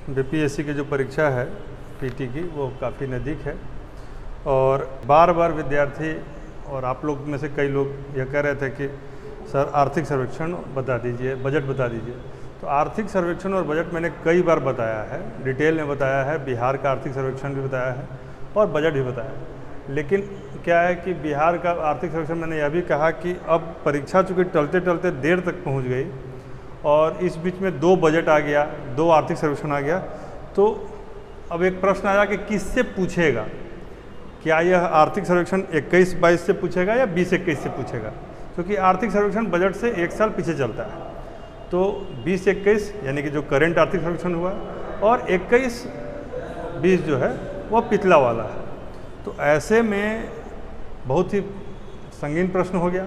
BPSC की जो परीक्षा है पीटी की, वो काफ़ी नज़दीक है और बार बार विद्यार्थी और आप लोग में से कई लोग यह कह रहे थे कि सर आर्थिक सर्वेक्षण बता दीजिए, बजट बता दीजिए। तो आर्थिक सर्वेक्षण और बजट मैंने कई बार बताया है, डिटेल में बताया है, बिहार का आर्थिक सर्वेक्षण भी बताया है और बजट भी बताया है। लेकिन क्या है कि बिहार का आर्थिक सर्वेक्षण मैंने यह भी कहा कि अब परीक्षा चूँकि टलते टलते देर तक पहुँच गई और इस बीच में 2 बजट आ गया, 2 आर्थिक सर्वेक्षण आ गया, तो अब एक प्रश्न आया कि किससे पूछेगा, क्या यह आर्थिक सर्वेक्षण 21-22 से पूछेगा या 20-21 से पूछेगा, क्योंकि आर्थिक सर्वेक्षण बजट से 1 साल पीछे चलता है। तो 20-21 यानी कि जो करंट आर्थिक सर्वेक्षण हुआ और 21-20 जो है वो पिछला वाला है। तो ऐसे में बहुत ही संगीन प्रश्न हो गया।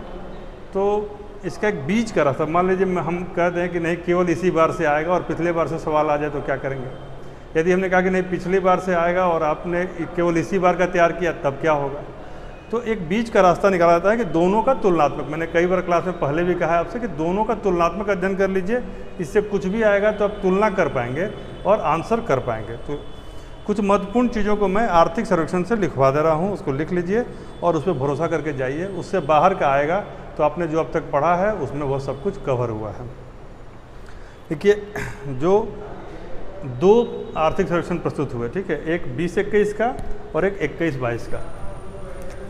तो इसका एक बीच का रास्ता, मान लीजिए हम कहते हैं कि नहीं केवल इसी बार से आएगा और पिछले बार से सवाल आ जाए तो क्या करेंगे। यदि हमने कहा कि नहीं पिछली बार से आएगा और आपने केवल इसी बार का तैयार किया तब क्या होगा। तो एक बीच का रास्ता निकाला जाता है कि दोनों का तुलनात्मक, मैंने कई बार क्लास में पहले भी कहा है आपसे कि दोनों का तुलनात्मक अध्ययन कर लीजिए, इससे कुछ भी आएगा तो आप तुलना कर पाएंगे और आंसर कर पाएंगे। तो कुछ महत्वपूर्ण चीज़ों को मैं आर्थिक सर्वेक्षण से लिखवा दे रहा हूँ, उसको लिख लीजिए और उस पर भरोसा करके जाइए। उससे बाहर का आएगा तो आपने जो अब तक पढ़ा है उसमें वह सब कुछ कवर हुआ है। देखिए जो 2 आर्थिक सर्वेक्षण प्रस्तुत हुए, ठीक है, एक 20-21 का और एक 21-22 का,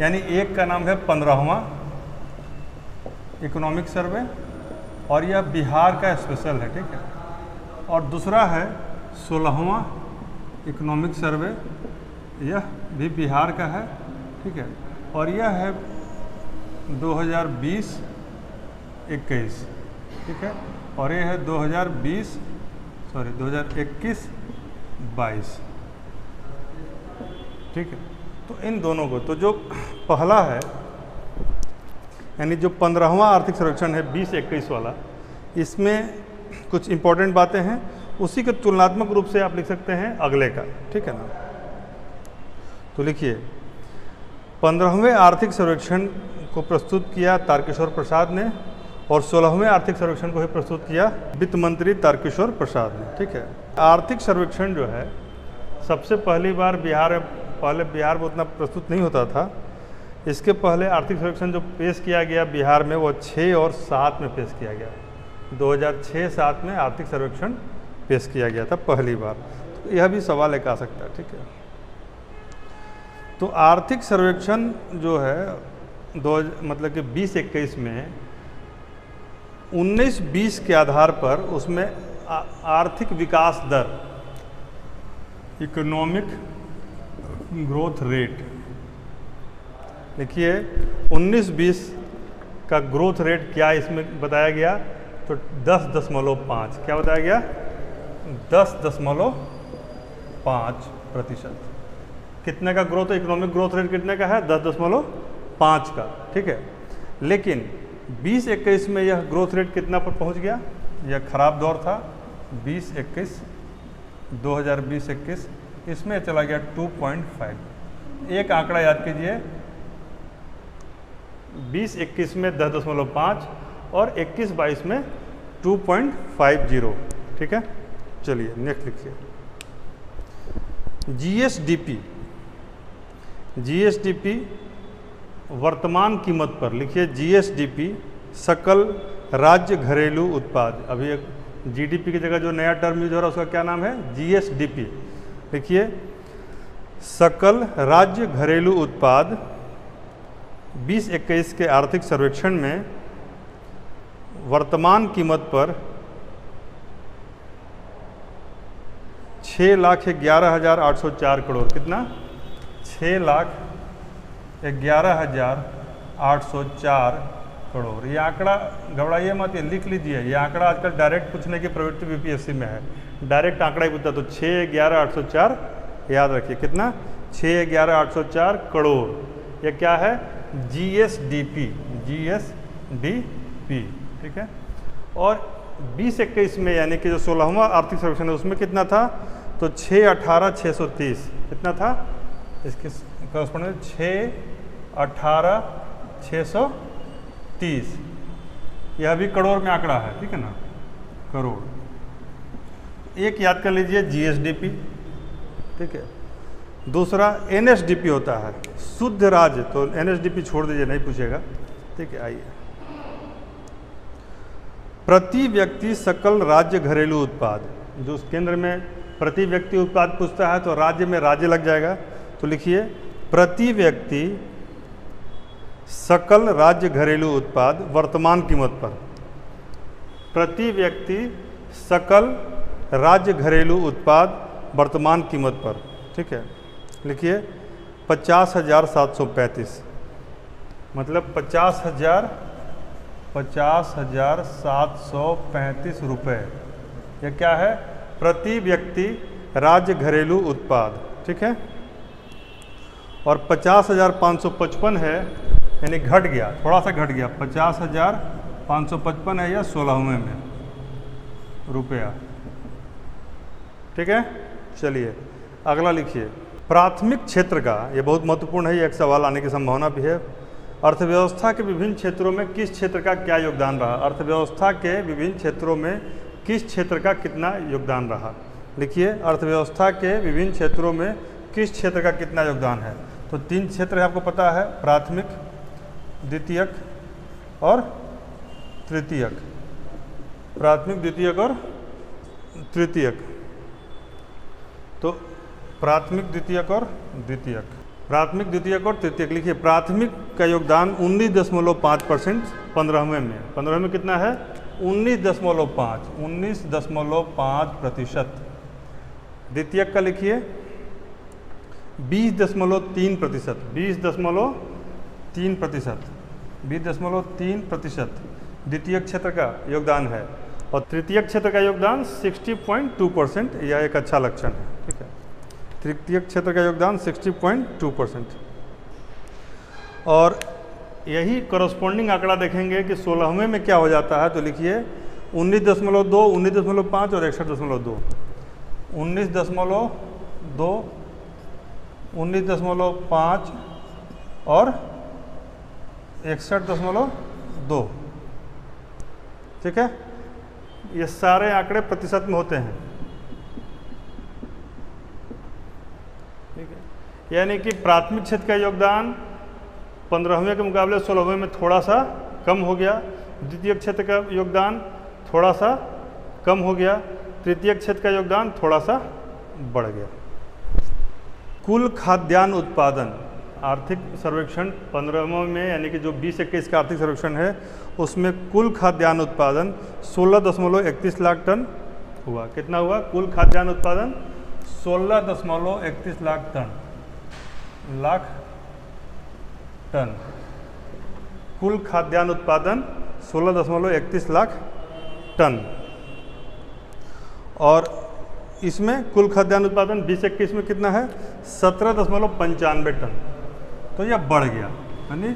यानी एक का नाम है 15वां इकोनॉमिक सर्वे और यह बिहार का स्पेशल है, ठीक है, और दूसरा है 16वां इकोनॉमिक सर्वे, यह भी बिहार का है, ठीक है, और यह है 2020-21, ठीक है, और यह है 2021-22, ठीक है। तो इन दोनों को, तो जो पहला है यानी जो 15वां आर्थिक सर्वेक्षण है 20-21 वाला, इसमें कुछ इंपॉर्टेंट बातें हैं, उसी के तुलनात्मक रूप से आप लिख सकते हैं अगले का, ठीक है ना। तो लिखिए 15वें आर्थिक सर्वेक्षण को प्रस्तुत किया तारकिशोर प्रसाद ने और 16वें आर्थिक सर्वेक्षण को ही प्रस्तुत किया वित्त मंत्री तारकिशोर प्रसाद ने, ठीक है। आर्थिक सर्वेक्षण जो है सबसे पहली बार पहले बिहार में उतना प्रस्तुत नहीं होता था। इसके पहले आर्थिक सर्वेक्षण जो पेश किया गया बिहार में वो 6 और 7 में पेश किया गया। 2006-7 में आर्थिक सर्वेक्षण पेश किया गया था पहली बार। तो यह भी सवाल एक आ सकता है, ठीक है। तो आर्थिक सर्वेक्षण जो है मतलब कि 20-21 में 19-20 के आधार पर उसमें आर्थिक विकास दर, इकोनॉमिक ग्रोथ रेट, देखिए 19-20 का ग्रोथ रेट क्या इसमें बताया गया, तो 10.5, क्या बताया गया, 10.5%। कितने का ग्रोथ, इकोनॉमिक ग्रोथ रेट कितने का है, 10.5 का, ठीक है। लेकिन 20-21 में यह ग्रोथ रेट कितना पर पहुंच गया, यह खराब दौर था 2020-21, इसमें चला गया 2.5। एक आंकड़ा याद कीजिए, 20-21 में 10.5 और 21-22 में 2.50, ठीक है। चलिए नेक्स्ट लिखिए जीएसडीपी वर्तमान कीमत पर, लिखिए जीएसडीपी सकल राज्य घरेलू उत्पाद। अभी एक जीडीपी की जगह जो नया टर्म यूज हो रहा है उसका क्या नाम है, जीएसडीपी। लिखिए सकल राज्य घरेलू उत्पाद 20-21 के आर्थिक सर्वेक्षण में वर्तमान कीमत पर 6,11,804 करोड़, कितना, 6,11,804 करोड़। ये आंकड़ा घबराइए मत, ये लिख लीजिए। ये आंकड़ा आजकल डायरेक्ट पूछने की प्रवृत्ति बीपीएससी में है, डायरेक्ट आंकड़ा ही पूछता। तो 6,11,804 याद रखिए, कितना, 6,11,804 करोड़। ये क्या है, जीएसडीपी, ठीक है। और 20-21 में यानी कि जो 16वां आर्थिक सर्वेक्षण है उसमें कितना था, तो 6,18,630, कितना था, इसके करस्पॉन्डिंग 6,18,630। यह भी करोड़ में आंकड़ा है, ठीक है ना, करोड़। एक याद कर लीजिए जीएसडीपी, ठीक है। दूसरा एनएसडीपी होता है, शुद्ध राज्य, तो एनएसडीपी छोड़ दीजिए, नहीं पूछेगा, ठीक है। आइए, प्रति व्यक्ति सकल राज्य घरेलू उत्पाद, जो केंद्र में प्रति व्यक्ति उत्पाद पूछता है तो राज्य में राज्य लग जाएगा, तो लिखिए प्रति व्यक्ति सकल राज्य घरेलू उत्पाद वर्तमान कीमत पर, प्रति व्यक्ति सकल राज्य घरेलू उत्पाद वर्तमान कीमत पर, ठीक है। लिखिए 50,735, मतलब 50,735 रुपये। यह क्या है? प्रति व्यक्ति राज्य घरेलू उत्पाद, ठीक है। और 50,555 है, यानी घट गया, थोड़ा सा घट गया, 50,555 है या 16वें में रुपया, ठीक है। चलिए अगला लिखिए, प्राथमिक क्षेत्र का, ये बहुत महत्वपूर्ण है, ये एक सवाल आने की संभावना भी है। अर्थव्यवस्था के विभिन्न क्षेत्रों में किस क्षेत्र का क्या योगदान रहा? अर्थव्यवस्था के विभिन्न क्षेत्रों में किस क्षेत्र का कितना योगदान रहा? लिखिए अर्थव्यवस्था के विभिन्न क्षेत्रों में किस क्षेत्र का कितना योगदान है। तो 3 क्षेत्र है, आपको पता है, प्राथमिक, द्वितीयक और तृतीयक। प्राथमिक, द्वितीयक और तृतीयक। तो प्राथमिक, द्वितीयक और द्वितीयक, प्राथमिक, द्वितीयक और तृतीयक। लिखिए प्राथमिक का योगदान 19.5% 15वें में, 15वें में कितना है? 19.5%। द्वितीयक का लिखिए 20.3%, 20.3% द्वितीयक क्षेत्र का योगदान है। और तृतीयक क्षेत्र का योगदान 60.2%, यह एक अच्छा लक्षण है, ठीक है। तृतीयक क्षेत्र का योगदान 60.2%। और यही करस्पॉन्डिंग आंकड़ा देखेंगे कि 16वें में क्या हो जाता है, तो लिखिए 19.2, 19.5 और 61.2। 19.2, 19.5 और 61.2, ठीक है। ये सारे आंकड़े प्रतिशत में होते हैं, ठीक है। यानी कि प्राथमिक क्षेत्र का योगदान 15वें के मुकाबले 16वें में थोड़ा सा कम हो गया, द्वितीय क्षेत्र का योगदान थोड़ा सा कम हो गया, तृतीय क्षेत्र का योगदान थोड़ा सा बढ़ गया। कुल खाद्यान्न उत्पादन आर्थिक सर्वेक्षण 15वें में, यानी कि जो 20-21 का आर्थिक सर्वेक्षण है, उसमें कुल खाद्यान्न उत्पादन 16.31 लाख टन हुआ। कितना हुआ? कुल खाद्यान्न उत्पादन 16.31 लाख टन। कुल खाद्यान्न उत्पादन 16.31 लाख टन। और इसमें कुल खाद्यान्न उत्पादन 20-21 में कितना है? 17.95 टन। तो यह बढ़ गया, यानी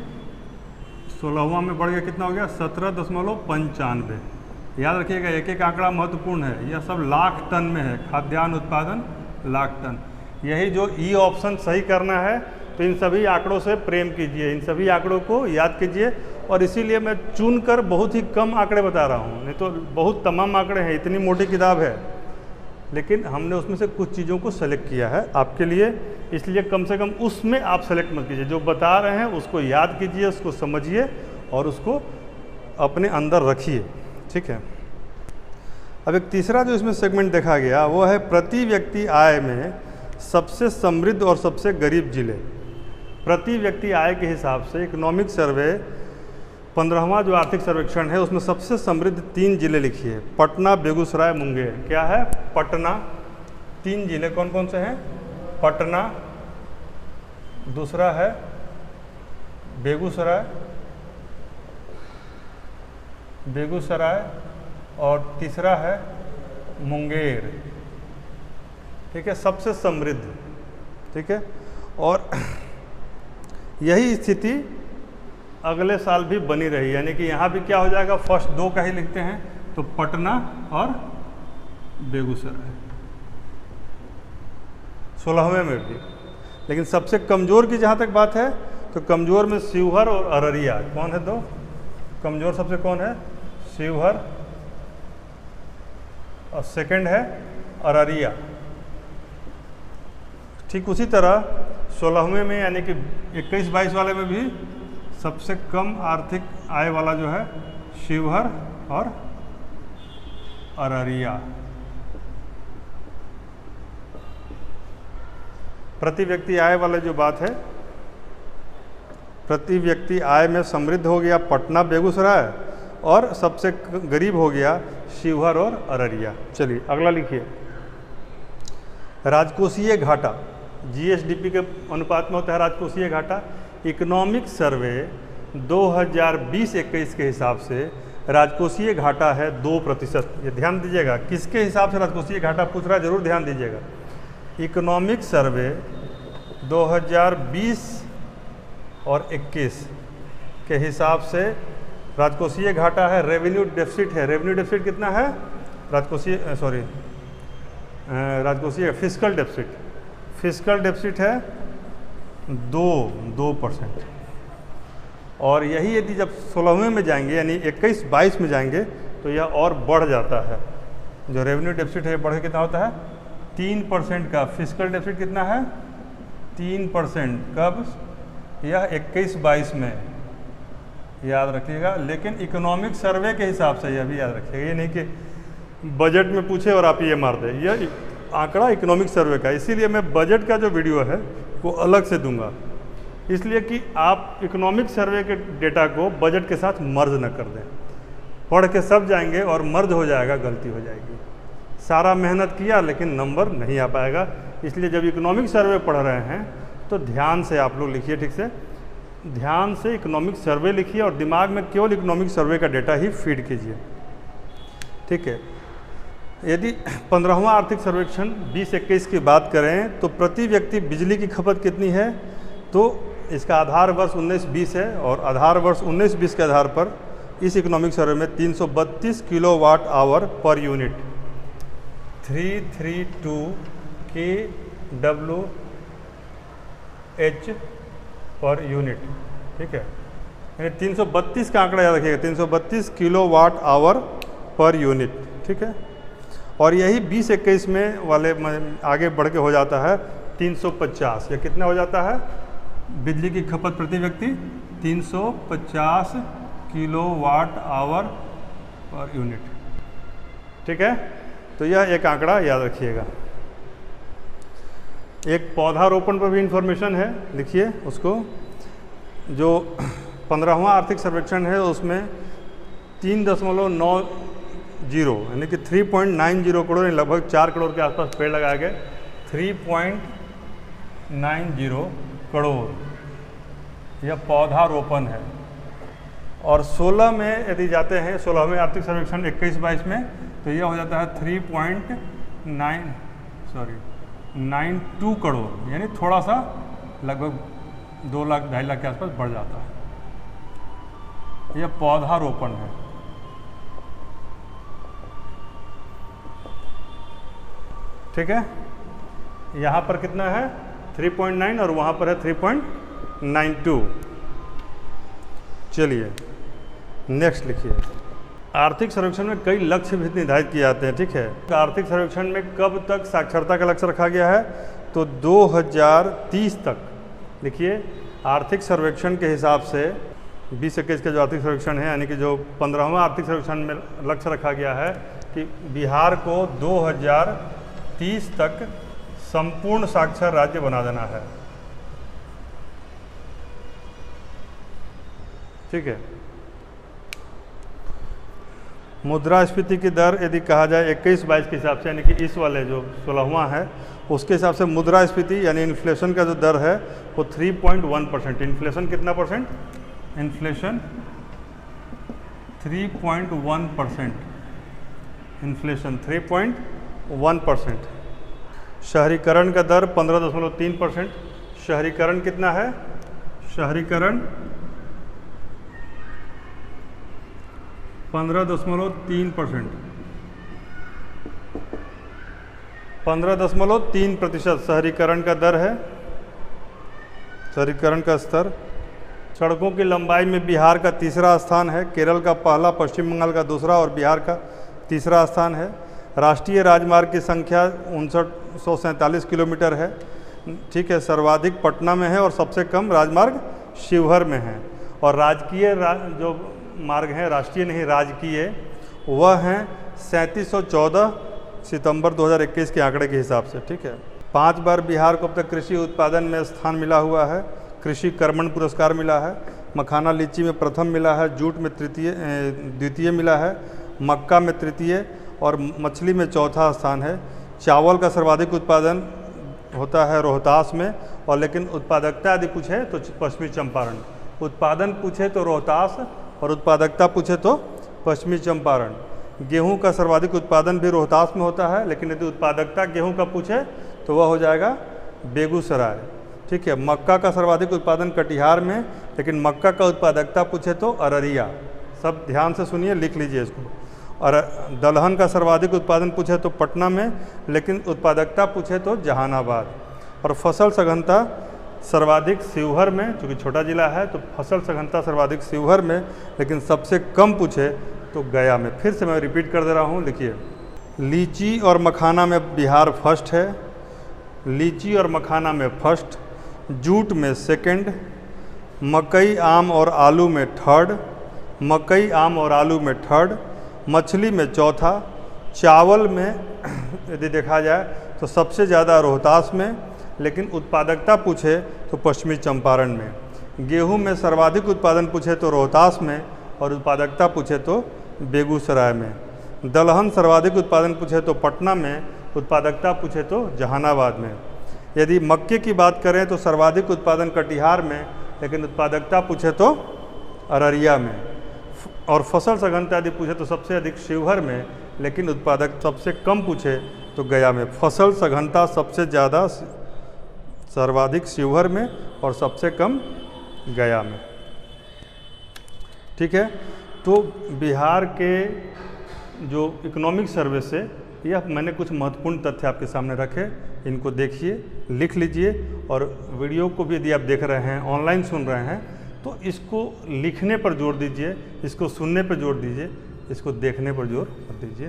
16वां में बढ़ गया, कितना हो गया? 17.95। याद रखिएगा, एक एक आंकड़ा महत्वपूर्ण है, यह सब लाख टन में है, खाद्यान्न उत्पादन लाख टन। यही जो ई ऑप्शन सही करना है, तो इन सभी आंकड़ों से प्रेम कीजिए, इन सभी आंकड़ों को याद कीजिए। और इसीलिए मैं चुनकर बहुत ही कम आंकड़े बता रहा हूँ, नहीं तो बहुत तमाम आंकड़े हैं, इतनी मोटी किताब है, लेकिन हमने उसमें से कुछ चीज़ों को सेलेक्ट किया है आपके लिए। इसलिए कम से कम उसमें आप सेलेक्ट मत कीजिए, जो बता रहे हैं उसको याद कीजिए, उसको समझिए और उसको अपने अंदर रखिए, ठीक है। अब एक तीसरा जो इसमें सेगमेंट देखा गया वो है प्रति व्यक्ति आय में सबसे समृद्ध और सबसे गरीब जिले। प्रति व्यक्ति आय के हिसाब से इकोनॉमिक सर्वे 15वां जो आर्थिक सर्वेक्षण है, उसमें सबसे समृद्ध 3 जिले लिखिए। पटना, बेगूसराय, मुंगेर। क्या है? पटना। 3 जिले कौन कौन से हैं? पटना, दूसरा है बेगूसराय और तीसरा है मुंगेर, ठीक है, सबसे समृद्ध, ठीक है। और यही स्थिति अगले साल भी बनी रही, यानी कि यहाँ भी क्या हो जाएगा? फर्स्ट 2 का ही लिखते हैं, तो पटना और बेगूसराय 16वें में भी। लेकिन सबसे कमज़ोर की जहाँ तक बात है, तो कमज़ोर में शिवहर और अररिया। कौन है 2 कमज़ोर? सबसे कौन है? शिवहर, और सेकंड है अररिया। ठीक उसी तरह 16वें में यानी कि 21-22 वाले में भी सबसे कम आर्थिक आय वाला जो है शिवहर और अररिया। प्रति व्यक्ति आय वाला जो बात है, प्रति व्यक्ति आय में समृद्ध हो गया पटना बेगूसराय और सबसे गरीब हो गया शिवहर और अररिया। चलिए अगला लिखिए। राजकोषीय घाटा जीएसडीपी के अनुपात में होता है राजकोषीय घाटा। इकोनॉमिक सर्वे 2020-21 के हिसाब से राजकोषीय घाटा है 2%। ये ध्यान दीजिएगा, किसके हिसाब से राजकोषीय घाटा पूछ रहा है, जरूर ध्यान दीजिएगा। इकोनॉमिक सर्वे 2020 और 21 के हिसाब से राजकोषीय घाटा है, रेवेन्यू डेफिसिट है। रेवेन्यू डेफिसिट कितना है? राजकोषीय फिस्कल डेफिसिट, फिस्कल डेफिसिट है 2%। और यही यदि जब 16वें में जाएंगे यानी 21-22 में जाएंगे तो यह और बढ़ जाता है। जो रेवेन्यू डेफिसिट है बढ़ के कितना होता है? 3% का। फिस्कल डेफिसिट कितना है? 3%। कब? यह 21-22 में, याद रखिएगा। लेकिन इकोनॉमिक सर्वे के हिसाब से यह भी याद रखिएगा, ये नहीं कि बजट में पूछे और आप ये मार दें। यह आंकड़ा इकोनॉमिक सर्वे का, इसीलिए मैं बजट का जो वीडियो है वो अलग से दूंगा, इसलिए कि आप इकोनॉमिक सर्वे के डेटा को बजट के साथ मर्ज न कर दें। पढ़ के सब जाएंगे और मर्ज हो जाएगा, गलती हो जाएगी। सारा मेहनत किया लेकिन नंबर नहीं आ पाएगा। इसलिए जब इकोनॉमिक सर्वे पढ़ रहे हैं तो ध्यान से आप लोग लिखिए, ठीक से ध्यान से इकोनॉमिक सर्वे लिखिए और दिमाग में केवल इकोनॉमिक सर्वे का डेटा ही फीड कीजिए, ठीक है। यदि 15वां आर्थिक सर्वेक्षण 20-21 की बात करें तो प्रति व्यक्ति बिजली की खपत कितनी है, तो इसका आधार वर्ष 19-20 है और आधार वर्ष 19-20 के आधार पर इस इकोनॉमिक सर्वे में 332 kilowatt hour per unit, 332 kWh per unit, ठीक है। यानी 332 का आंकड़ा याद रखिएगा, 332 किलोवाट आवर पर यूनिट, ठीक है। और यही 20-21 में वाले आगे बढ़ के हो जाता है 350। या कितना हो जाता है बिजली की खपत प्रति व्यक्ति? 350 किलोवाट आवर पर यूनिट, ठीक है। तो यह एक आंकड़ा याद रखिएगा। एक पौधारोपण पर भी इंफॉर्मेशन है, लिखिए उसको। जो 15वां आर्थिक सर्वेक्षण है उसमें 3.90 यानी कि 3.90 करोड़, लगभग 4 करोड़ के आसपास पेड़ लगाए गए। 3.90 करोड़ यह पौधारोपण है। और 16 में यदि जाते हैं, 16वें आर्थिक सर्वेक्षण 21-22 में, तो यह हो जाता है 3.92 करोड़, यानी थोड़ा सा लगभग 2 लाख 2.5 लाख के आसपास बढ़ जाता है। यह पौधारोपण है, ठीक है। यहाँ पर कितना है? 3.9 और वहाँ पर है 3.92। चलिए नेक्स्ट लिखिए। आर्थिक सर्वेक्षण में कई लक्ष्य भी निर्धारित किए जाते हैं, ठीक है। आर्थिक सर्वेक्षण में कब तक साक्षरता का लक्ष्य रखा गया है? तो 2030 तक। लिखिए आर्थिक सर्वेक्षण के हिसाब से 20-21 का जो आर्थिक सर्वेक्षण है, यानी कि जो 15वां आर्थिक सर्वेक्षण में लक्ष्य रखा गया है कि बिहार को 2030 तक संपूर्ण साक्षर राज्य बना देना है, ठीक है। मुद्रास्फीति की दर यदि कहा जाए 21-22 के हिसाब से, यानी कि इस वाले जो 16वां है उसके हिसाब से मुद्रास्फीति यानी इन्फ्लेशन का जो दर है वो 3.1%। इन्फ्लेशन कितना परसेंट? इन्फ्लेशन 3.1%। इन्फ्लेशन 3.1%। शहरीकरण का दर 15.3%। शहरीकरण कितना है? शहरीकरण 15.3%। 15.3% शहरीकरण का दर है, शहरीकरण का स्तर। सड़कों की लंबाई में बिहार का तीसरा स्थान है, केरल का पहला, पश्चिम बंगाल का दूसरा और बिहार का तीसरा स्थान है। राष्ट्रीय राजमार्ग की संख्या 5947 किलोमीटर है, ठीक है। सर्वाधिक पटना में है और सबसे कम राजमार्ग शिवहर में है। और राजकीय जो मार्ग हैं, राष्ट्रीय नहीं राजकीय, वह हैं 3714 सितंबर 2021 के आंकड़े के हिसाब से, ठीक है। 5 बार बिहार को अब तक कृषि उत्पादन में स्थान मिला हुआ है। कृषि कर्मण पुरस्कार मिला है, मखाना लीची में प्रथम मिला है, जूट में द्वितीय मिला है, मक्का में तृतीय और मछली में चौथा स्थान है। चावल का सर्वाधिक उत्पादन होता है रोहतास में, और लेकिन उत्पादकता यदि पूछे तो पश्चिमी चंपारण। उत्पादन पूछे तो रोहतास और उत्पादकता पूछे तो पश्चिमी चंपारण। गेहूं का सर्वाधिक उत्पादन भी रोहतास में होता है, लेकिन यदि उत्पादकता गेहूं का पूछे तो वह हो जाएगा बेगूसराय, ठीक है। मक्का का सर्वाधिक उत्पादन कटिहार में, लेकिन मक्का का उत्पादकता पूछे तो अररिया। सब ध्यान से सुनिए, लिख लीजिए इसको। और दलहन का सर्वाधिक उत्पादन पूछे तो पटना में, लेकिन उत्पादकता पूछे तो जहानाबाद। और फसल सघनता सर्वाधिक शिवहर में, चूँकि छोटा जिला है तो फसल सघनता सर्वाधिक शिवहर में, लेकिन सबसे कम पूछे तो गया में। फिर से मैं रिपीट कर दे रहा हूँ, लिखिए। लीची और मखाना में बिहार फर्स्ट है, लीची और मखाना में फर्स्ट, जूट में सेकंड, मकई आम और आलू में थर्ड, मकई आम और आलू में थर्ड, मछली में चौथा, चावल में यदि देखा जाए तो सबसे ज़्यादा रोहतास में, लेकिन उत्पादकता पूछे तो पश्चिमी चंपारण में। गेहूं में सर्वाधिक उत्पादन पूछे तो रोहतास में और उत्पादकता पूछे तो बेगूसराय में। दलहन सर्वाधिक उत्पादन पूछे तो पटना में, उत्पादकता पूछे तो जहानाबाद में। यदि मक्के की बात करें तो सर्वाधिक उत्पादन कटिहार में, लेकिन उत्पादकता पूछे तो अररिया में। और फसल सघनता यदि पूछे तो सबसे अधिक शिवहर में, लेकिन उत्पादक सबसे कम पूछे तो गया में। फसल सघनता सबसे ज़्यादा सर्वाधिक शिवहर में और सबसे कम गया में, ठीक है। तो बिहार के जो इकोनॉमिक सर्वे से यह मैंने कुछ महत्वपूर्ण तथ्य आपके सामने रखे, इनको देखिए, लिख लीजिए। और वीडियो को भी यदि आप देख रहे हैं, ऑनलाइन सुन रहे हैं, तो इसको लिखने पर जोर दीजिए, इसको सुनने पर जोर दीजिए, इसको देखने पर जोर मत दीजिए।